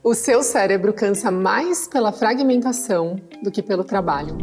O seu cérebro cansa mais pela fragmentação do que pelo trabalho.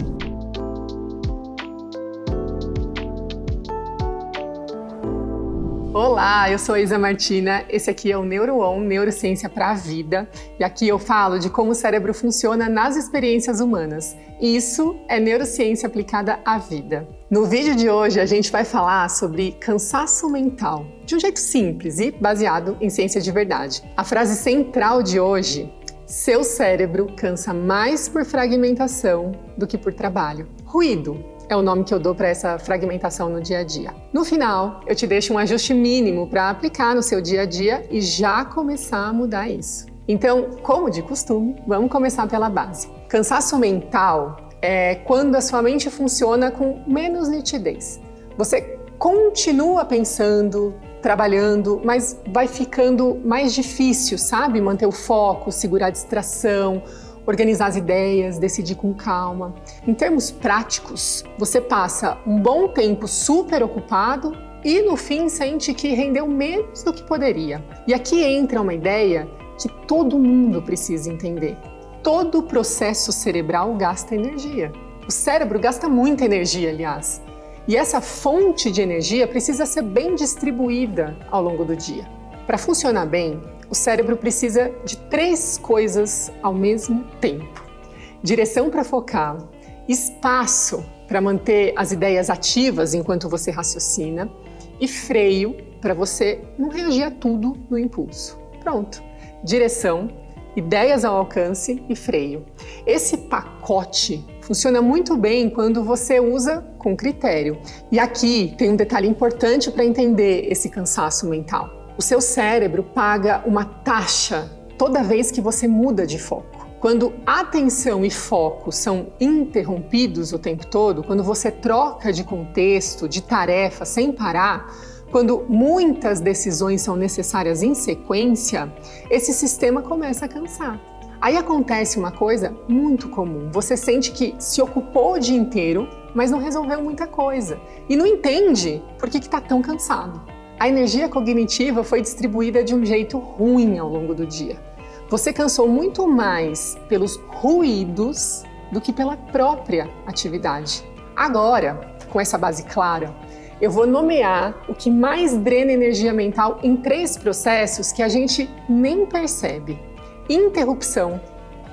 Olá, eu sou a Isa Martina, esse aqui é o NeuroOn, Neurociência para a Vida, e aqui eu falo de como o cérebro funciona nas experiências humanas. Isso é neurociência aplicada à vida. No vídeo de hoje a gente vai falar sobre cansaço mental, de um jeito simples e baseado em ciência de verdade. A frase central de hoje: seu cérebro cansa mais por fragmentação do que por trabalho. Ruído é o nome que eu dou para essa fragmentação no dia a dia. No final, eu te deixo um ajuste mínimo para aplicar no seu dia a dia e já começar a mudar isso. Então, como de costume, vamos começar pela base. Cansaço mental é quando a sua mente funciona com menos nitidez. Você continua pensando, trabalhando, mas vai ficando mais difícil, sabe? Manter o foco, segurar a distração, organizar as ideias, decidir com calma. Em termos práticos, você passa um bom tempo super ocupado e no fim sente que rendeu menos do que poderia. E aqui entra uma ideia que todo mundo precisa entender. Todo processo cerebral gasta energia. O cérebro gasta muita energia, aliás. E essa fonte de energia precisa ser bem distribuída ao longo do dia. Para funcionar bem, o cérebro precisa de 3 coisas ao mesmo tempo: direção para focar, espaço para manter as ideias ativas enquanto você raciocina e freio para você não reagir a tudo no impulso. Pronto, direção, ideias ao alcance e freio. Esse pacote funciona muito bem quando você usa com critério. E aqui tem um detalhe importante para entender esse cansaço mental. O seu cérebro paga uma taxa toda vez que você muda de foco. Quando atenção e foco são interrompidos o tempo todo, quando você troca de contexto, de tarefa sem parar, quando muitas decisões são necessárias em sequência, esse sistema começa a cansar. Aí acontece uma coisa muito comum. Você sente que se ocupou o dia inteiro, mas não resolveu muita coisa. E não entende por que está tão cansado. A energia cognitiva foi distribuída de um jeito ruim ao longo do dia. Você cansou muito mais pelos ruídos do que pela própria atividade. Agora, com essa base clara, eu vou nomear o que mais drena energia mental em 3 processos que a gente nem percebe: interrupção,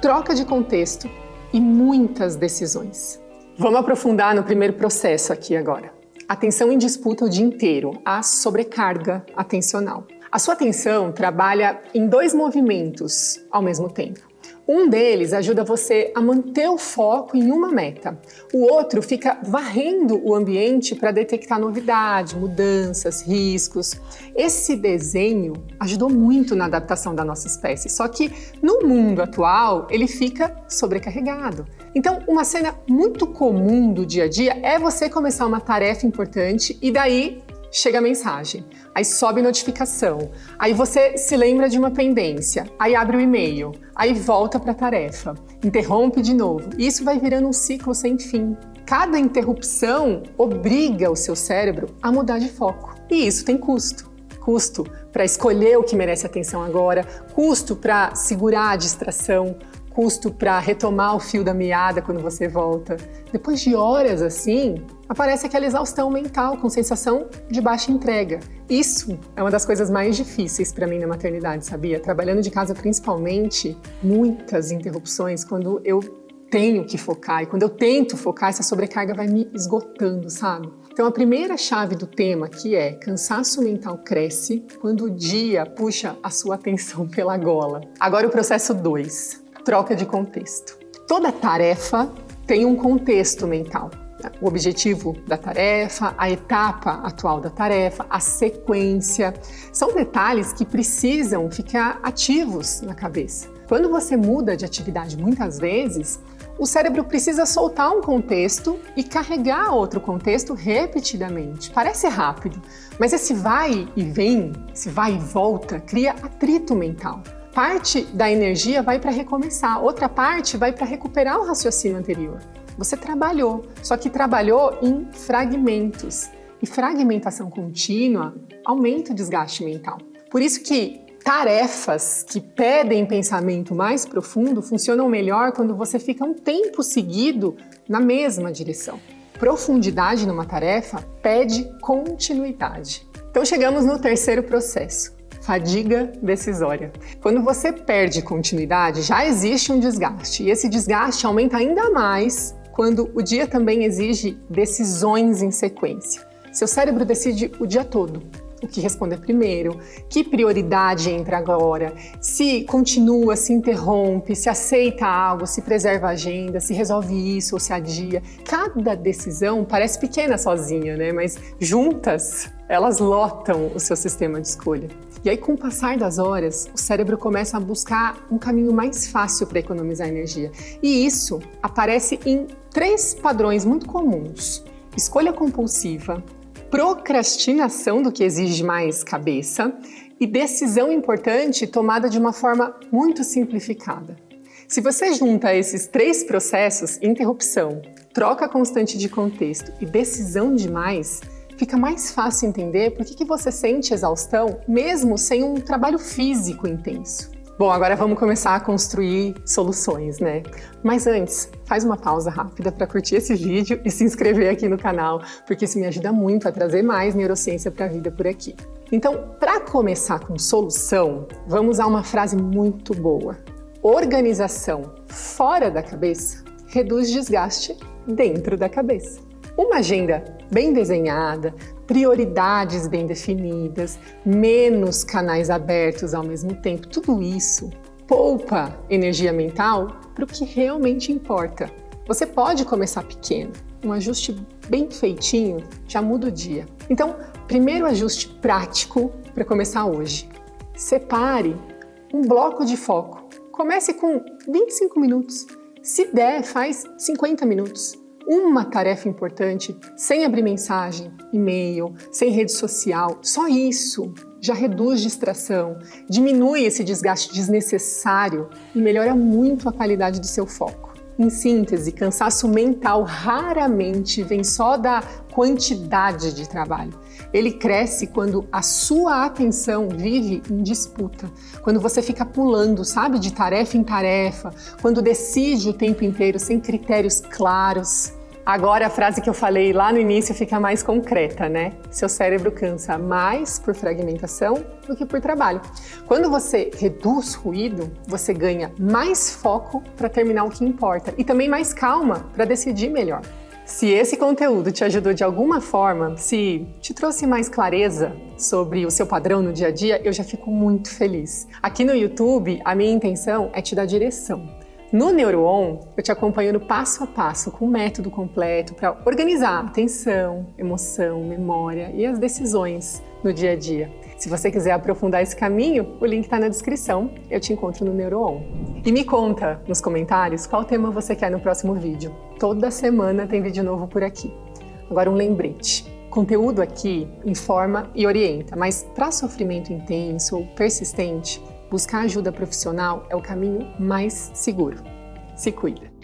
troca de contexto e muitas decisões. Vamos aprofundar no primeiro processo aqui agora. Atenção em disputa o dia inteiro, a sobrecarga atencional. A sua atenção trabalha em 2 movimentos ao mesmo tempo. Um deles ajuda você a manter o foco em uma meta. O outro fica varrendo o ambiente para detectar novidade, mudanças, riscos. Esse desenho ajudou muito na adaptação da nossa espécie, só que no mundo atual ele fica sobrecarregado. Então, uma cena muito comum do dia a dia é você começar uma tarefa importante e daí chega a mensagem, aí sobe notificação, aí você se lembra de uma pendência, aí abre o e-mail, aí volta para a tarefa, interrompe de novo. E isso vai virando um ciclo sem fim. Cada interrupção obriga o seu cérebro a mudar de foco. E isso tem custo. Custo para escolher o que merece atenção agora, custo para segurar a distração, custo para retomar o fio da meada quando você volta. Depois de horas assim, aparece aquela exaustão mental com sensação de baixa entrega. Isso é uma das coisas mais difíceis para mim na maternidade, sabia? Trabalhando de casa principalmente, muitas interrupções quando eu tenho que focar. E quando eu tento focar, essa sobrecarga vai me esgotando, sabe? Então a primeira chave do tema aqui é: cansaço mental cresce quando o dia puxa a sua atenção pela gola. Agora o processo 2. Troca de contexto. Toda tarefa tem um contexto mental. O objetivo da tarefa, a etapa atual da tarefa, a sequência. São detalhes que precisam ficar ativos na cabeça. Quando você muda de atividade muitas vezes, o cérebro precisa soltar um contexto e carregar outro contexto repetidamente. Parece rápido, mas esse vai e vem, esse vai e volta, cria atrito mental. Parte da energia vai para recomeçar, outra parte vai para recuperar o raciocínio anterior. Você trabalhou, só que trabalhou em fragmentos. E fragmentação contínua aumenta o desgaste mental. Por isso que Tarefas que pedem pensamento mais profundo funcionam melhor quando você fica um tempo seguido na mesma direção. Profundidade numa tarefa pede continuidade. Então chegamos no terceiro processo, fadiga decisória. Quando você perde continuidade, já existe um desgaste, e esse desgaste aumenta ainda mais quando o dia também exige decisões em sequência. Seu cérebro decide o dia todo. O que responder primeiro, que prioridade entra agora, se continua, se interrompe, se aceita algo, se preserva a agenda, se resolve isso ou se adia. Cada decisão parece pequena sozinha, né? Mas juntas, elas lotam o seu sistema de escolha. E aí, com o passar das horas, o cérebro começa a buscar um caminho mais fácil para economizar energia. E isso aparece em 3 padrões muito comuns: escolha compulsiva, procrastinação do que exige mais cabeça e decisão importante tomada de uma forma muito simplificada. Se você junta esses 3 processos, interrupção, troca constante de contexto e decisão demais, fica mais fácil entender por que você sente exaustão mesmo sem um trabalho físico intenso. Bom, agora vamos começar a construir soluções, né? Mas antes, faz uma pausa rápida para curtir esse vídeo e se inscrever aqui no canal, porque isso me ajuda muito a trazer mais neurociência para a vida por aqui. Então, para começar com solução, vamos a uma frase muito boa. Organização fora da cabeça reduz desgaste dentro da cabeça. Uma agenda bem desenhada, prioridades bem definidas, menos canais abertos ao mesmo tempo, tudo isso poupa energia mental para o que realmente importa. Você pode começar pequeno, um ajuste bem feitinho já muda o dia. Então, primeiro ajuste prático para começar hoje. Separe um bloco de foco. Comece com 25 minutos. Se der, faz 50 minutos. Uma tarefa importante, sem abrir mensagem, e-mail, sem rede social, só isso já reduz distração, diminui esse desgaste desnecessário e melhora muito a qualidade do seu foco. Em síntese, cansaço mental raramente vem só da quantidade de trabalho. Ele cresce quando a sua atenção vive em disputa, quando você fica pulando, sabe, de tarefa em tarefa, quando decide o tempo inteiro sem critérios claros. Agora a frase que eu falei lá no início fica mais concreta, né? Seu cérebro cansa mais por fragmentação do que por trabalho. Quando você reduz ruído, você ganha mais foco para terminar o que importa e também mais calma para decidir melhor. Se esse conteúdo te ajudou de alguma forma, se te trouxe mais clareza sobre o seu padrão no dia a dia, eu já fico muito feliz. Aqui no YouTube, a minha intenção é te dar direção. No NeuroOn, eu te acompanho no passo a passo, com um método completo para organizar atenção, emoção, memória e as decisões no dia a dia. Se você quiser aprofundar esse caminho, o link está na descrição. Eu te encontro no NeuroOn. E me conta nos comentários qual tema você quer no próximo vídeo. Toda semana tem vídeo novo por aqui. Agora um lembrete. Conteúdo aqui informa e orienta, mas para sofrimento intenso ou persistente, buscar ajuda profissional é o caminho mais seguro. Se cuida!